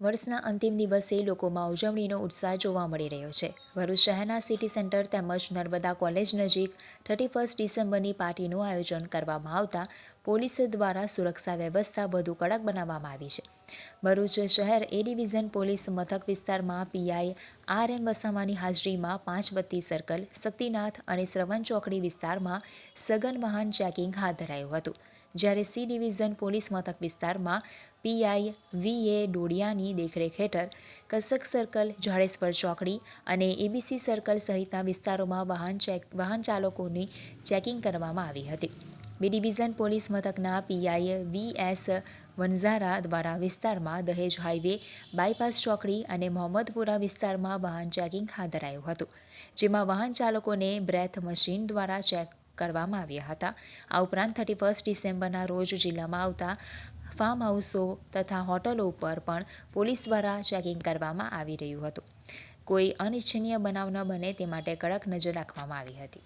વર્ષના અંતિમ દિવસે લોકોમાં ઉજવણીનો ઉત્સાહ જોવા મળી રહ્યો છે। ભરૂચ શહેરના સિટી સેન્ટર તેમજ નર્મદા કોલેજ નજીક 31 ડિસેમ્બરની પાર્ટીનું આયોજન કરવામાં આવતા પોલીસ દ્વારા સુરક્ષા વ્યવસ્થા વધુ કડક બનાવવામાં આવી છે। ભરૂચ શહેર એ ડિવિઝન પોલીસ મથક વિસ્તારમાં પીઆઈ આર.એમ. વસાવાની હાજરીમાં 5 બત્તી સર્કલ, શક્તિનાથ અને શ્રવણ ચોકડી વિસ્તારમાં સઘન વાહન ચેકિંગ હાથ ધરાયું હતું, જ્યારે સી ડિવિઝન પોલીસ મથક વિસ્તારમાં પીઆઈ વી.એ. ડોડિયાની દેખરેખ હેઠળ કસક સર્કલ, જાડેશ્વર ચોકડી અને એબીસી સર્કલ સહિતના વિસ્તારોમાં વાહન ચાલકોની ચેકિંગ કરવામાં આવી હતી। બી ડિવિઝન પોલીસ મથકના પીઆઈ વી.એસ. વણઝારા દ્વારા વિસ્તારમાં દહેજ હાઈવે, બાયપાસ ચોકડી અને મોહમ્મદપુરા વિસ્તારમાં વાહન ચેકિંગ હાથ ધરાયું હતું, જેમાં વાહન ચાલકોને બ્રેથ મશીન દ્વારા ચેક કરવામાં આવ્યા હતા। આ ઉપરાંત 31 ડિસેમ્બરના રોજ જિલ્લામાં આવતા ફાર્મ હાઉસો તથા હોટલો ઉપર પણ પોલીસ દ્વારા ચેકિંગ કરવામાં આવી રહ્યું હતું। કોઈ અનિચ્છનીય બનાવ ન બને તે માટે કડક નજર રાખવામાં આવી હતી।